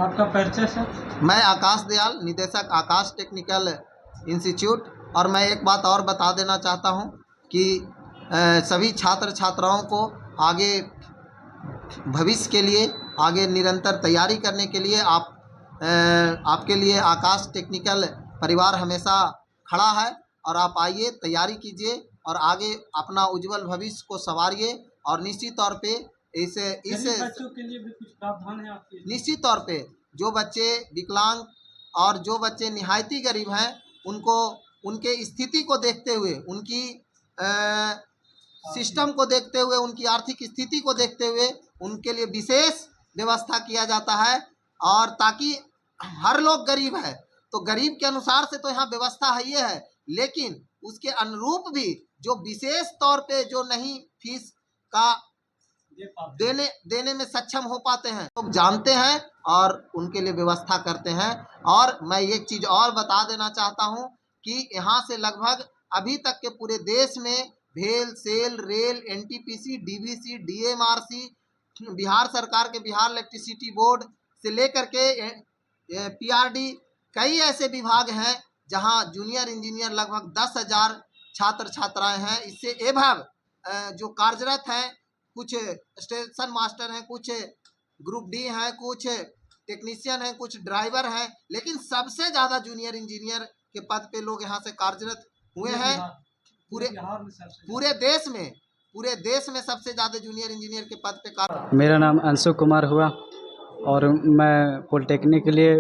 आपका परिचय सर? मैं आकाश दयाल, निदेशक आकाश टेक्निकल इंस्टीट्यूट। और मैं एक बात और बता देना चाहता हूं कि सभी छात्र छात्राओं को आगे भविष्य के लिए आगे निरंतर तैयारी करने के लिए आपके लिए आकाश टेक्निकल परिवार हमेशा खड़ा है। और आप आइए, तैयारी कीजिए और आगे अपना उज्जवल भविष्य को संवारिए। और निश्चित तौर पे इस बच्चों के लिए भी कुछ प्रावधान है आपके? निश्चित तौर पे जो बच्चे विकलांग और जो बच्चे निहायती गरीब हैं, उनको उनके स्थिति को देखते हुए, उनकी सिस्टम को देखते हुए, उनकी आर्थिक स्थिति को देखते हुए उनके लिए विशेष व्यवस्था किया जाता है। और ताकि हर लोग गरीब है तो गरीब के अनुसार से तो यहाँ व्यवस्था है ये है, लेकिन उसके अनुरूप भी जो विशेष तौर पे जो नहीं फीस का देने में सक्षम हो पाते हैं, लोग जानते हैं और उनके लिए व्यवस्था करते हैं। और मैं एक चीज़ और बता देना चाहता हूं कि यहाँ से लगभग अभी तक के पूरे देश में भेल, सेल, रेल, एनटीपीसी, डीवीसी, डीएमआरसी, बिहार सरकार के बिहार इलेक्ट्रिसिटी बोर्ड से लेकर के पीआरडी, कई ऐसे विभाग हैं जहां जूनियर इंजीनियर लगभग 10,000 छात्र छात्राएं हैं। इससे एवं जो कार्यरत हैं, कुछ स्टेशन मास्टर हैं, कुछ ग्रुप डी हैं, कुछ टेक्नीशियन हैं, कुछ ड्राइवर हैं, लेकिन सबसे ज़्यादा जूनियर इंजीनियर के पद पे लोग यहाँ से कार्यरत हुए हैं। पूरे देश में सबसे ज़्यादा जूनियर इंजीनियर के पद पे कार्य। मेरा नाम अंशु कुमार हुआ और मैं पॉलिटेक्निक के लिए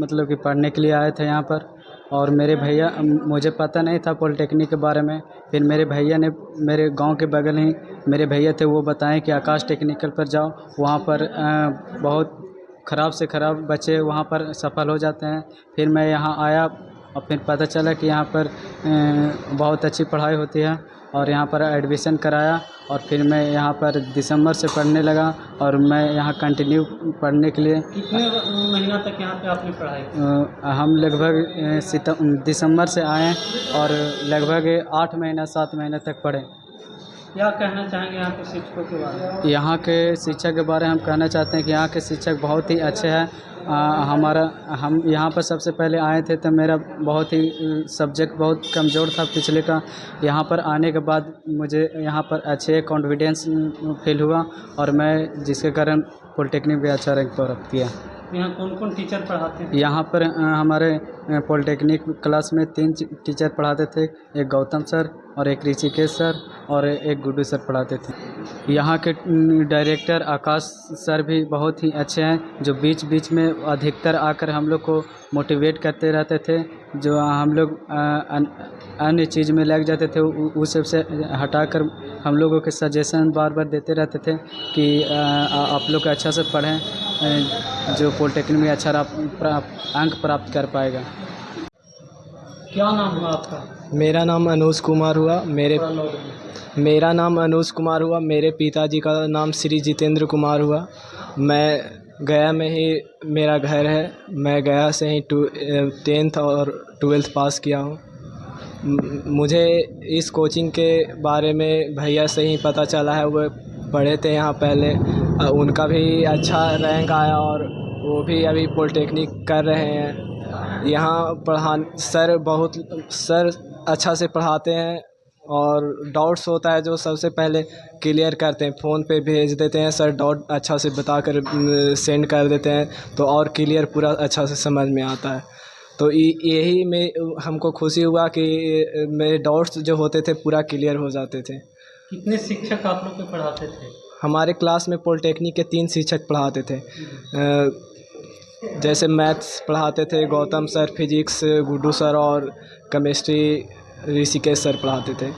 मतलब कि पढ़ने के लिए आए थे यहाँ पर। और मेरे भैया, मुझे पता नहीं था पॉलिटेक्निक के बारे में, फिर मेरे भैया ने, मेरे गांव के बगल ही मेरे भैया थे, वो बताएं कि आकाश टेक्निकल पर जाओ, वहाँ पर बहुत ख़राब से ख़राब बच्चे वहाँ पर सफल हो जाते हैं। फिर मैं यहाँ आया और फिर पता चला कि यहाँ पर बहुत अच्छी पढ़ाई होती है और यहाँ पर एडमिशन कराया। और फिर मैं यहाँ पर दिसंबर से पढ़ने लगा और मैं यहाँ कंटिन्यू पढ़ने के लिए। कितने महीना तक यहाँ पे आपने पढ़ाई? हम लगभग दिसंबर से आए और लगभग 8 महीना 7 महीने तक पढ़े। क्या कहना चाहेंगे यहाँ के शिक्षकों के बारे में? यहाँ के शिक्षक के बारे में हम कहना चाहते हैं कि यहाँ के शिक्षक बहुत ही अच्छे हैं। हम यहाँ पर सबसे पहले आए थे तो मेरा बहुत ही सब्जेक्ट बहुत कमज़ोर था पिछले का। यहाँ पर आने के बाद मुझे यहाँ पर अच्छे कॉन्फिडेंस फील हुआ और मैं जिसके कारण पॉलिटेक्निक भी अच्छा रैंक प्राप्त किया। यहाँ कौन कौन टीचर पढ़ाते हैं? यहाँ पर हमारे पॉलिटेक्निक क्लास में 3 टीचर पढ़ाते थे, एक गौतम सर और एक ऋषिकेश सर और एक गुड्डू सर पढ़ाते थे। यहाँ के डायरेक्टर आकाश सर भी बहुत ही अच्छे हैं, जो बीच बीच में अधिकतर आकर हम लोग को मोटिवेट करते रहते थे। जो हम लोग अन्य चीज़ में लग जाते थे उस सबसे हटाकर हम लोगों के सजेशन बार बार देते रहते थे कि आप लोग अच्छा से पढ़ें, जो पॉलिटेक्निक में अच्छा अंक प्राप्त कर पाएगा। क्या नाम हुआ आपका? मेरा नाम अनुज कुमार हुआ। मेरा नाम अनुज कुमार हुआ। मेरे पिताजी का नाम श्री जितेंद्र कुमार हुआ। मैं गया में ही मेरा घर है। मैं गया से ही 10th और 12th पास किया हूँ। मुझे इस कोचिंग के बारे में भैया से ही पता चला है, वो पढ़े थे यहाँ पहले, उनका भी अच्छा रैंक आया और वो भी अभी पॉलिटेक्निक कर रहे हैं। यहाँ सर अच्छा से पढ़ाते हैं और डाउट्स होता है जो सबसे पहले क्लियर करते हैं, फ़ोन पे भेज देते हैं, सर डाउट अच्छा से बताकर सेंड कर देते हैं तो और क्लियर पूरा अच्छा से समझ में आता है। तो यही में हमको खुशी हुआ कि मेरे डाउट्स जो होते थे पूरा क्लियर हो जाते थे। कितने शिक्षक आप लोग को पढ़ाते थे? हमारे क्लास में पॉलिटेक्निक के 3 शिक्षक पढ़ाते थे। जैसे मैथ्स पढ़ाते थे Gautam sir, physics Guddu sir और केमिस्ट्री ऋषिकेश सर पढ़ाते थे।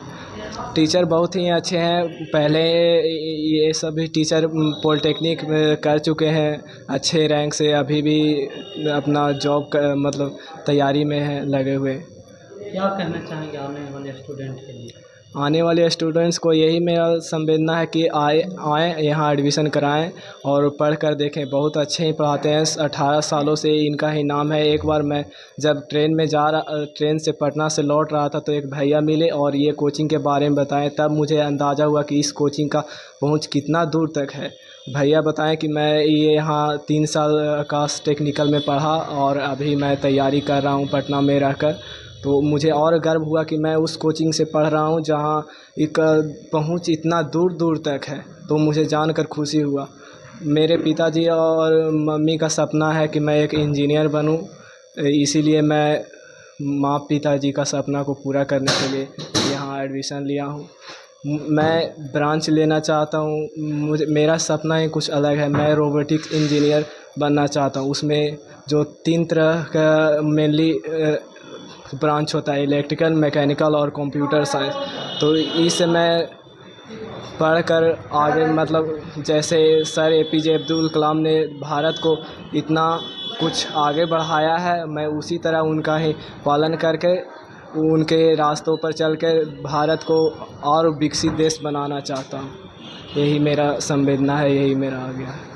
टीचर बहुत ही अच्छे हैं। पहले ये सभी टीचर पॉलिटेक्निक कर चुके हैं अच्छे रैंक से, अभी भी अपना जॉब का मतलब तैयारी में है लगे हुए। क्या कहना चाहेंगे आने वाले स्टूडेंट के लिए? आने वाले स्टूडेंट्स को यही मेरा संवेदना है कि आएँ यहाँ एडमिशन कराएं और पढ़ कर देखें। बहुत अच्छे ही पढ़ाते हैं। 18 सालों से इनका ही नाम है। एक बार मैं जब ट्रेन से पटना से लौट रहा था तो एक भैया मिले और ये कोचिंग के बारे में बताएं, तब मुझे अंदाज़ा हुआ कि इस कोचिंग का पहुँच कितना दूर तक है। भैया बताएं कि मैं ये यहाँ 3 साल आकाश टेक्निकल में पढ़ा और अभी मैं तैयारी कर रहा हूँ पटना में रहकर। तो मुझे और गर्व हुआ कि मैं उस कोचिंग से पढ़ रहा हूँ जहाँ एक पहुँच इतना दूर दूर तक है, तो मुझे जानकर खुशी हुआ। मेरे पिताजी और मम्मी का सपना है कि मैं एक इंजीनियर बनूँ, इसीलिए मैं माँ पिताजी का सपना को पूरा करने के लिए यहाँ एडमिशन लिया हूँ। मैं ब्रांच लेना चाहता हूँ, मुझे मेरा सपना ही कुछ अलग है। मैं रोबोटिक्स इंजीनियर बनना चाहता हूँ। उसमें जो 3 तरह का मेनली ब्रांच होता है, इलेक्ट्रिकल, मैकेनिकल और कंप्यूटर साइंस। तो इससे मैं पढ़कर आगे मतलब जैसे सर APJ अब्दुल कलाम ने भारत को इतना कुछ आगे बढ़ाया है, मैं उसी तरह उनका ही पालन करके उनके रास्तों पर चल के भारत को और विकसित देश बनाना चाहता हूँ। यही मेरा संवेदना है, यही मेरा आगे है।